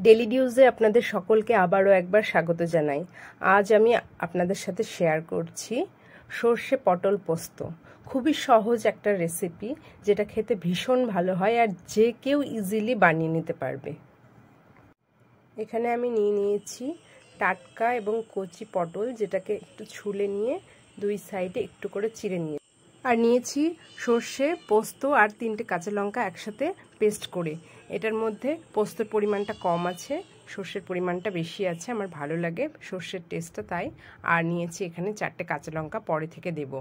Daily নিউজে আপনাদের সকলকে আবারও একবার স্বাগত জানাই। আজ আমি আপনাদের সাথে শেয়ার করছি সর্ষে পটল পোস্ত। খুবই সহজ একটা রেসিপি, যেটা খেতে ভীষণ ভালো হয় আর যে কেউ ইজিলি বানিয়ে নিতে পারবে। এখানে আমি নিয়েছি টাটকা এবং কচি পটল, যেটাকে একটু ছুলে নিয়ে দুই সাইডে একটু করে চিড়ে নিয়ে, আর নিয়েছি সর্ষে, পোস্ত আর 3টে কাঁচা লঙ্কা একসাথে পেস্ট করে। এটার মধ্যে পোস্তর পরিমাণটা কম আছে, সর্ষের পরিমাণটা বেশি আছে, আমার ভালো লাগে সর্ষের টেস্টটা তাই। আর নিয়েছি এখানে 4টে কাঁচা লঙ্কা, পরে থেকে দেব।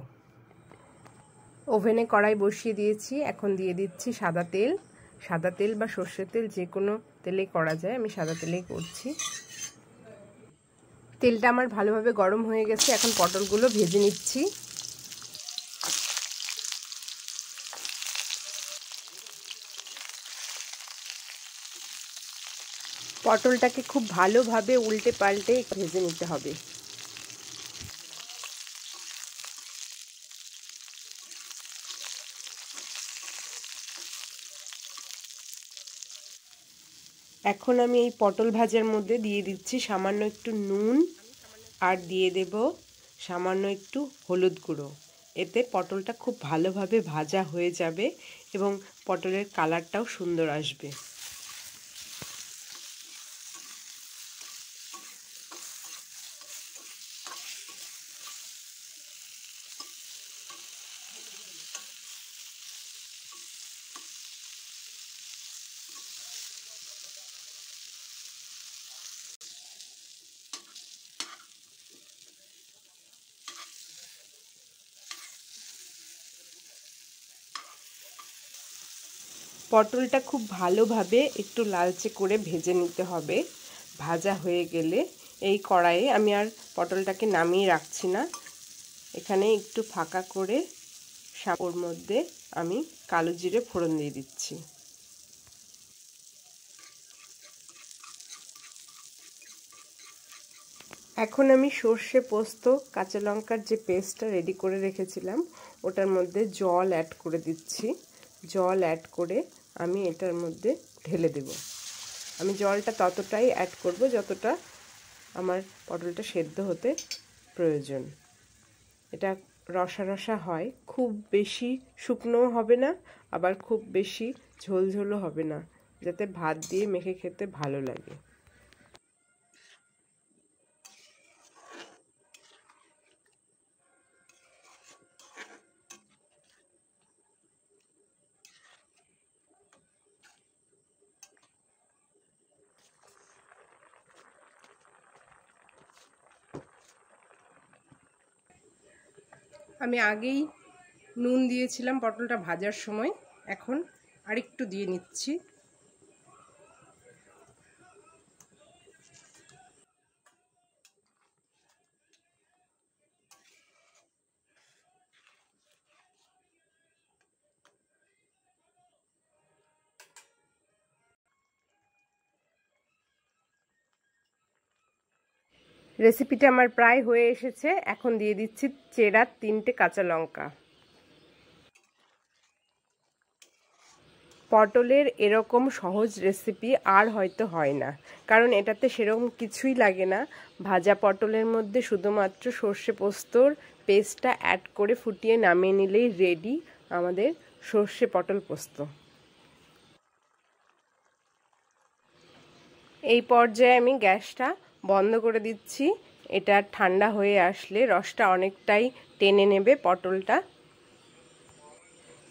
ওভেনে কড়াই বসিয়ে দিয়েছি, এখন দিয়ে দিচ্ছি সাদা তেল। সাদা তেল বা সর্ষের তেল যে কোনো তেলেই করা যায়, আমি সাদা তেলেই করছি। তেলটা আমার ভালোভাবে গরম হয়ে গেছে, এখন পটলগুলো ভেজে নিচ্ছি। পটলটাকে খুব ভালোভাবে উল্টে পাল্টে ভেজে নিতে হবে। এখন আমি এই পটল ভাজার মধ্যে দিয়ে দিচ্ছি সামান্য একটু নুন, আর দিয়ে দেব সামান্য একটু হলুদ গুঁড়ো। এতে পটলটা খুব ভালোভাবে ভাজা হয়ে যাবে এবং পটলের কালারটাও সুন্দর আসবে। পটলটা খুব ভালোভাবে একটু লালচে করে ভেজে নিতে হবে। ভাজা হয়ে গেলে এই কড়াইয়ে আমি আর পটলটাকে নামিয়ে রাখছি না, এখানে একটু ফাঁকা করে ওর মধ্যে আমি কালো জিরে ফোড়ন দিয়ে দিচ্ছি। এখন আমি সর্ষে, পোস্ত, কাঁচা লঙ্কার যে পেস্টটা রেডি করে রেখেছিলাম ওটার মধ্যে জল অ্যাড করে দিচ্ছি। জল অ্যাড করে আমি এটার মধ্যে ঢেলে দেব। আমি জলটা ততটাই অ্যাড করব যতটা আমার পটলটা সেদ্ধ হতে প্রয়োজন। এটা রসা রসা হয়, খুব বেশি শুকনোও হবে না, আবার খুব বেশি ঝোলঝোলও হবে না, যাতে ভাত দিয়ে মেখে খেতে ভালো লাগে। আমি আগেই নুন দিয়েছিলাম পটলটা ভাজার সময়, এখন আরেকটু দিয়ে নিচ্ছি। রেসিপিটা আমার প্রায় হয়ে এসেছে, এখন দিয়ে দিচ্ছি চেরা 3টে কাঁচা লঙ্কা। পটলের এরকম সহজ রেসিপি আর হয়তো হয় না, কারণ এটাতে সেরকম কিছুই লাগে না। ভাজা পটলের মধ্যে শুধুমাত্র সর্ষে পোস্তর পেস্টটা অ্যাড করে ফুটিয়ে নামিয়ে নিলেই রেডি আমাদের সর্ষে পটল পোস্ত। এই পর্যায়ে আমি গ্যাসটা বন্ধ করে দিচ্ছি। এটা ঠান্ডা হয়ে আসলে রসটা অনেকটাই টেনে নেবে পটলটা।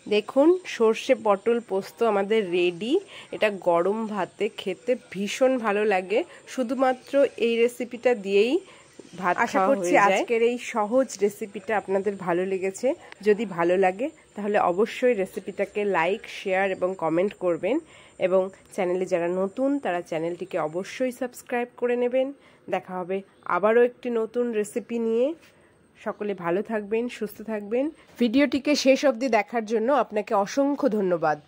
দেখুন, সর্ষে পটল পোস্ত আমাদের রেডি। এটা গরম ভাতে খেতে ভীষণ ভালো লাগে। শুধুমাত্র এই রেসিপিটা দিয়েই ভাত খাওয়া হয়ে যায়। আশা করছি আজকের এই সহজ রেসিপিটা আপনাদের ভালো লেগেছে। যদি ভালো লাগে তাহলে অবশ্যই রেসিপিটাকে লাইক, শেয়ার এবং কমেন্ট করবেন, এবং চ্যানেলে যারা নতুন তারা চ্যানেলটিকে অবশ্যই সাবস্ক্রাইব করে নেবেন। দেখা হবে আবারও একটি নতুন রেসিপি নিয়ে। সকলে ভালো থাকবেন, সুস্থ থাকবেন। ভিডিওটিকে শেষ অবধি দেখার জন্য আপনাকে অসংখ্য ধন্যবাদ।